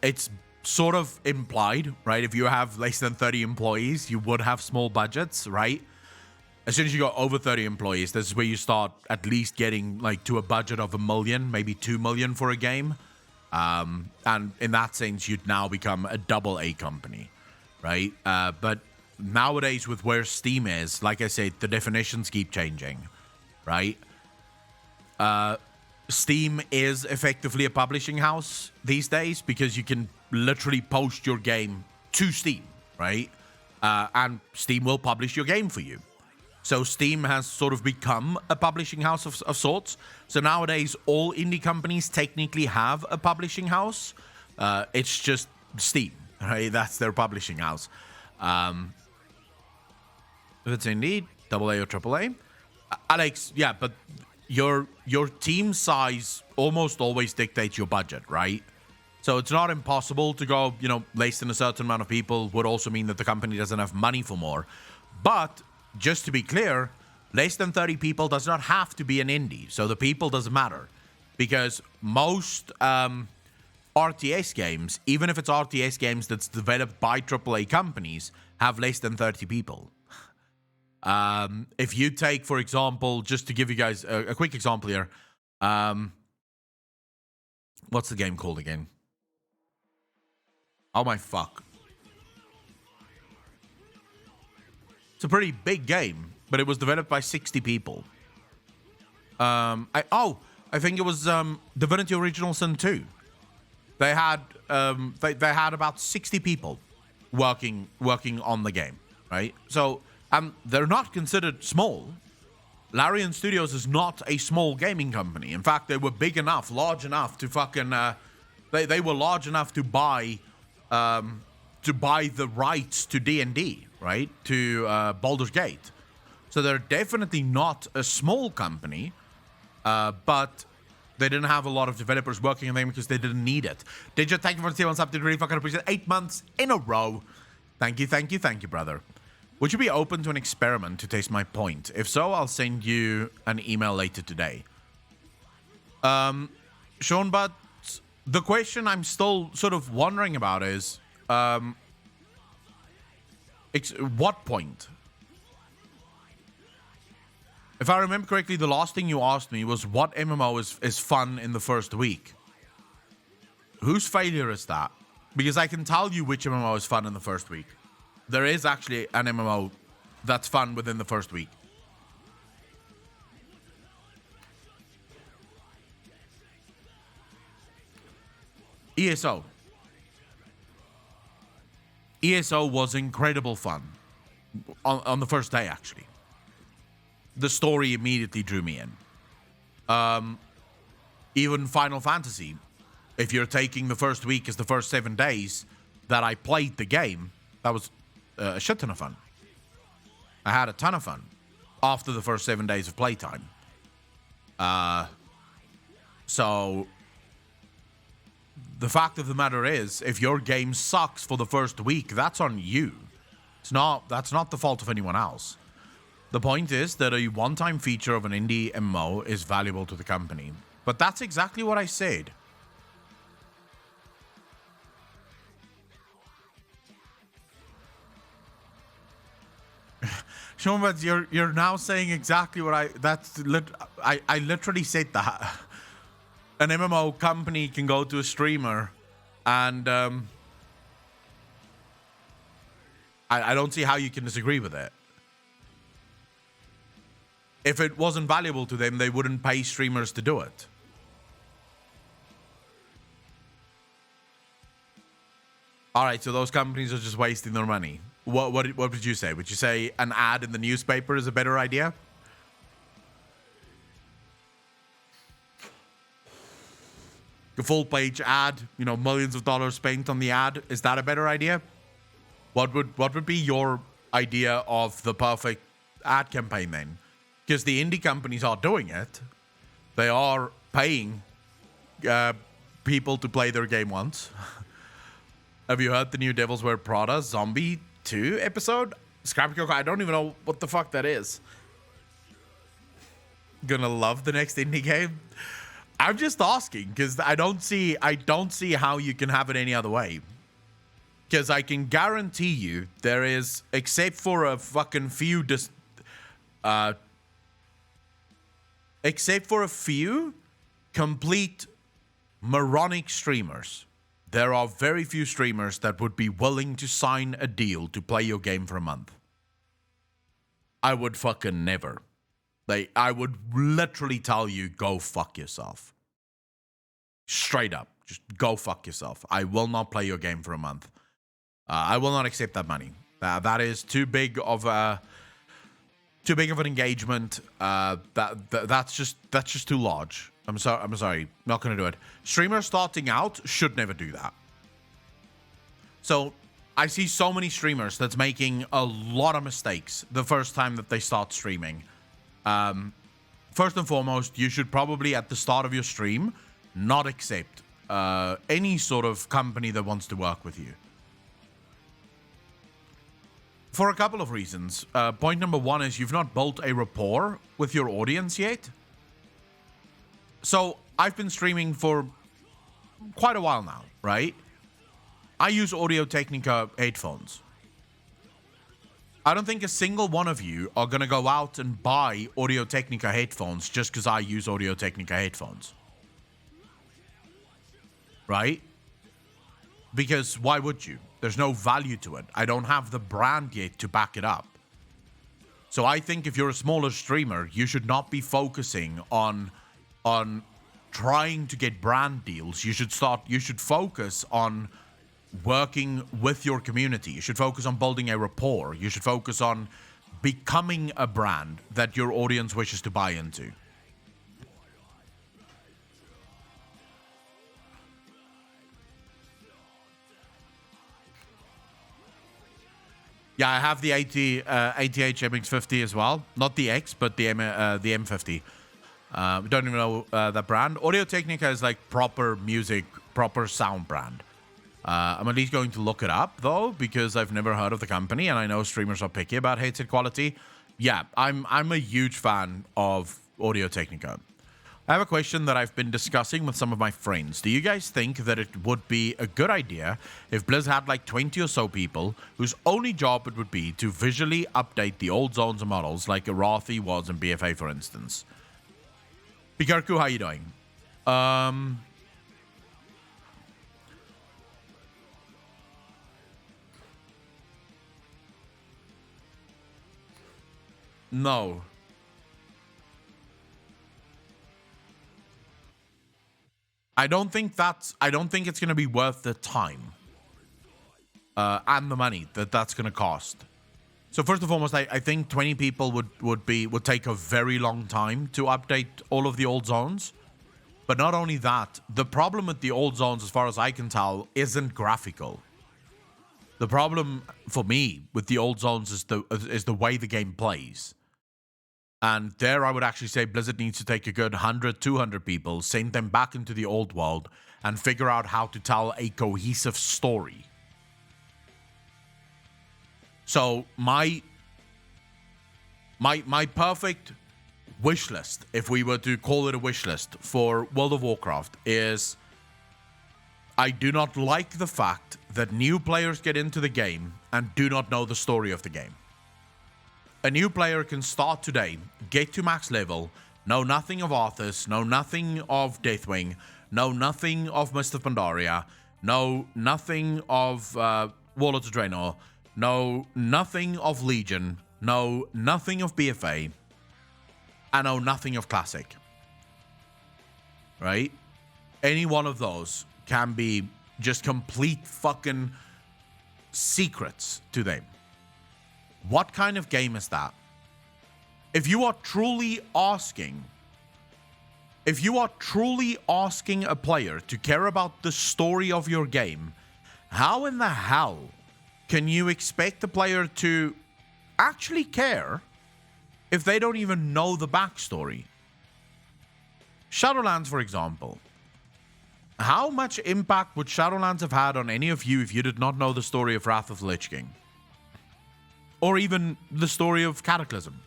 it's sort of implied, right? If you have less than 30 employees, you would have small budgets, right? As soon as you go over 30 employees, this is where you start at least getting, like, to a budget of $1 million, maybe $2 million for a game. And in that sense, you'd now become a AA company, right? But nowadays, with where Steam is, like I said, the definitions keep changing, right? Steam is effectively a publishing house these days because you can literally post your game to Steam, right? And Steam will publish your game for you. So Steam has sort of become a publishing house of sorts. So nowadays, all indie companies technically have a publishing house. It's just Steam, right? That's their publishing house. If it's indeed AA or AAA. Alex, yeah, but your team size almost always dictates your budget, right? So it's not impossible to go, less than a certain amount of people would also mean that the company doesn't have money for more. But just to be clear, less than 30 people does not have to be an indie. So the people doesn't matter. Because most RTS games, even if it's RTS games that's developed by AAA companies, have less than 30 people. If you take, for example, just to give you guys a quick example here, what's the game called again? Oh my fuck. It's a pretty big game, but it was developed by 60 people. I think it was Divinity Original Sin 2. They had they had about 60 people working on the game, right? So they're not considered small. Larian Studios is not a small gaming company. In fact, they were big enough, large enough to fucking they were large enough to buy the rights to D&D, right? To Baldur's Gate. So they're definitely not a small company, but they didn't have a lot of developers working on them because they didn't need it. Digit, thank you for the 1 sub. Did really fucking appreciate it. 8 months in a row. Thank you, brother. Would you be open to an experiment to test my point? If so, I'll send you an email later today. Sean, but the question I'm still sort of wondering about is, what point? If I remember correctly, the last thing you asked me was what MMO is fun in the first week. Whose failure is that? Because I can tell you which MMO is fun in the first week. There is actually an MMO that's fun within the first week. ESO. ESO was incredible fun. On the first day, actually. The story immediately drew me in. Even Final Fantasy, if you're taking the first week as the first 7 days that I played the game, that was a shit ton of fun. I had a ton of fun after the first 7 days of playtime. So the fact of the matter is, if your game sucks for the first week, that's on you. That's not the fault of anyone else. The point is that a one-time feature of an indie MMO is valuable to the company. But that's exactly what I said. Sean, but you're now saying exactly what I literally said that. An MMO company can go to a streamer and I don't see how you can disagree with it. If it wasn't valuable to them, they wouldn't pay streamers to do it. All right, so those companies are just wasting their money. What would you say? Would you say an ad in the newspaper is a better idea? A full page ad, you know, millions of dollars spent on the ad. Is that a better idea? What would be your idea of the perfect ad campaign then? Because the indie companies are doing it. They are paying people to play their game once. Have you heard the new Devils Wear Prada Zombie 2 episode? Scrappy Coco, I don't even know what the fuck that is. Gonna love the next indie game. I'm just asking because I don't see how you can have it any other way. Because I can guarantee you there is, except for a fucking few except for a few complete moronic streamers, there are very few streamers that would be willing to sign a deal to play your game for a month. I would fucking never. I would literally tell you, go fuck yourself. Straight up. Just go fuck yourself. I will not play your game for a month. I will not accept that money. That is too big of an engagement. That's just too large. I'm sorry. Not gonna do it. Streamers starting out should never do that. So I see so many streamers that's making a lot of mistakes the first time that they start streaming. First and foremost, you should probably at the start of your stream not accept any sort of company that wants to work with you. For a couple of reasons. Point number one is you've not built a rapport with your audience yet. So I've been streaming for quite a while now, right? I use AudioTechnica headphones. I don't think a single one of you are going to go out and buy AudioTechnica headphones just because I use AudioTechnica headphones. Right? Because why would you? There's no value to it. I don't have the brand yet to back it up. So I think if you're a smaller streamer, you should not be focusing on trying to get brand deals. You should focus on working with your community. You should focus on building a rapport. You should focus on becoming a brand that your audience wishes to buy into. Yeah, I have the ATH MX50 as well. Not the X, but the M50. Don't even know that brand. AudioTechnica is like proper music, proper sound brand. I'm at least going to look it up, though, because I've never heard of the company, and I know streamers are picky about headset quality. Yeah, I'm a huge fan of AudioTechnica. I have a question that I've been discussing with some of my friends. Do you guys think that it would be a good idea if Blizz had like 20 or so people whose only job it would be to visually update the old zones and models like Arathi was in BFA, for instance? Pikarku, how you doing? No. I don't think it's going to be worth the time and the money that's going to cost. So first and foremost, I think 20 people would take a very long time to update all of the old zones. But not only that, the problem with the old zones, as far as I can tell, isn't graphical. The problem for me with the old zones is the way the game plays. And there I would actually say Blizzard needs to take a good 100, 200 people, send them back into the old world, and figure out how to tell a cohesive story. So my perfect wish list, if we were to call it a wish list for World of Warcraft, is I do not like the fact that new players get into the game and do not know the story of the game. A new player can start today, get to max level, know nothing of Arthas, know nothing of Deathwing, know nothing of Mist of Pandaria, know nothing of Warlords of Draenor, know nothing of Legion, know nothing of BFA, and know nothing of Classic. Right? Any one of those can be just complete fucking secrets to them. What kind of game is that? If you are truly asking a player to care about the story of your game, how in the hell can you expect the player to actually care if they don't even know the backstory? Shadowlands, for example. How much impact would Shadowlands have had on any of you if you did not know the story of Wrath of the Lich King? Or even the story of Cataclysm?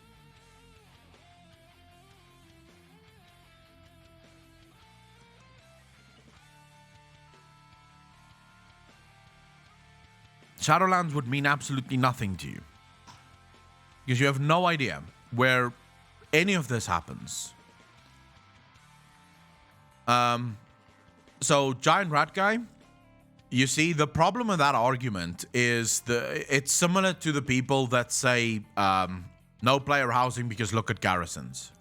Shadowlands would mean absolutely nothing to you. Because you have no idea where any of this happens. So, Giant Rat Guy, you see, the problem with that argument is it's similar to the people that say no player housing because look at garrisons.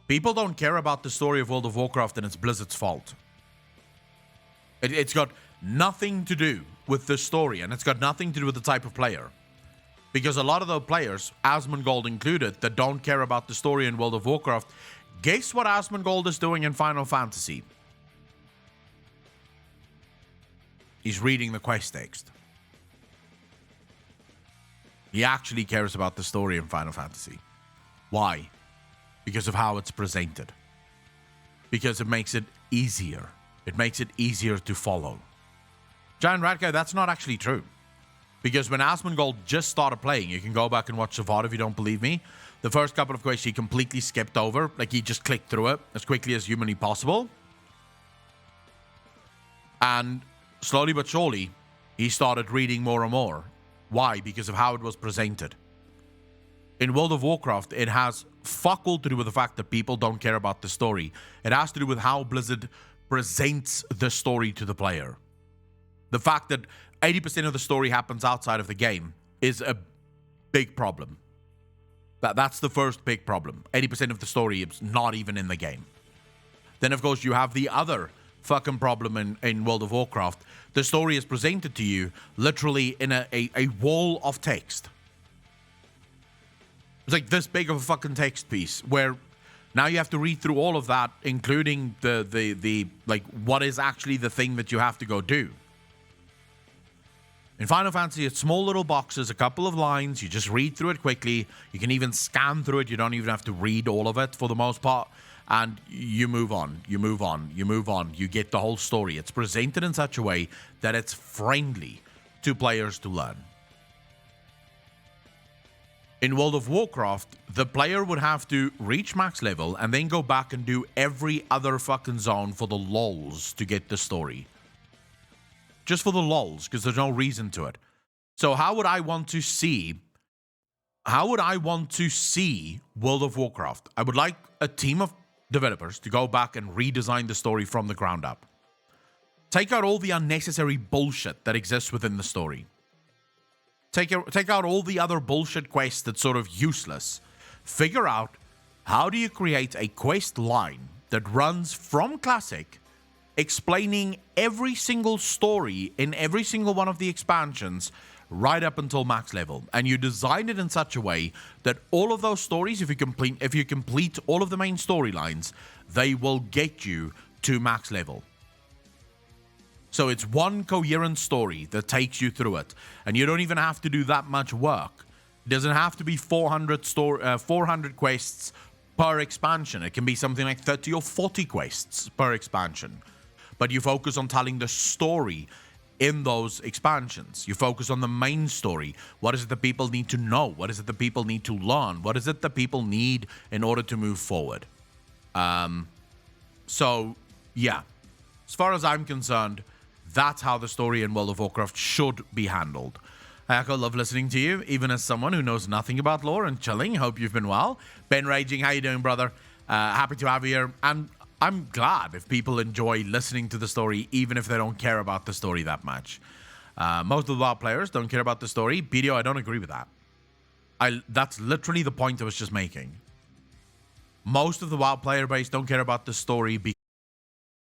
People don't care about the story of World of Warcraft and it's Blizzard's fault. It's got nothing to do with the story, and it's got nothing to do with the type of player. Because a lot of those players, Asmongold included, that don't care about the story in World of Warcraft, guess what Asmongold is doing in Final Fantasy? He's reading the quest text. He actually cares about the story in Final Fantasy. Why? Because of how it's presented. Because it makes it easier. It makes it easier to follow. Giant Rat Guy, that's not actually true. Because when Asmongold just started playing, you can go back and watch Savard if you don't believe me. The first couple of quests he completely skipped over. Like, he just clicked through it as quickly as humanly possible. And slowly but surely, he started reading more and more. Why? Because of how it was presented. In World of Warcraft, it has fuck all to do with the fact that people don't care about the story. It has to do with how Blizzard presents the story to the player. The fact that 80% of the story happens outside of the game is a big problem. That's the first big problem. 80% of the story is not even in the game. Then, of course, you have the other fucking problem in World of Warcraft. The story is presented to you literally in a wall of text. It's like this big of a fucking text piece where now you have to read through all of that, including the like what is actually the thing that you have to go do. In Final Fantasy, it's small little boxes, a couple of lines. You just read through it quickly. You can even scan through it. You don't even have to read all of it for the most part. And you move on, you move on, you move on. You get the whole story. It's presented in such a way that it's friendly to players to learn. In World of Warcraft, the player would have to reach max level and then go back and do every other fucking zone for the lols to get the story. Just for the lols, because there's no reason to it. So how would I want to see World of Warcraft? I would like a team of developers to go back and redesign the story from the ground up. Take out all the unnecessary bullshit that exists within the story. Take out all the other bullshit quests that's sort of useless. Figure out how do you create a quest line that runs from Classic, explaining every single story in every single one of the expansions right up until max level. And you design it in such a way that all of those stories, if you complete all of the main storylines, they will get you to max level. So it's one coherent story that takes you through it. And you don't even have to do that much work. It doesn't have to be 400 quests per expansion. It can be something like 30 or 40 quests per expansion. But you focus on telling the story in those expansions. You focus on the main story. What is it that people need to know? What is it that people need to learn? What is it that people need in order to move forward? So, yeah. As far as I'm concerned, that's how the story in World of Warcraft should be handled. Ayako, love listening to you, even as someone who knows nothing about lore and chilling. Hope you've been well. Ben Raging, how you doing, brother? Happy to have you here. And I'm glad if people enjoy listening to the story, even if they don't care about the story that much. Most of the WoW players don't care about the story. BDO, I don't agree with that. That's literally the point I was just making. Most of the WoW player base don't care about the story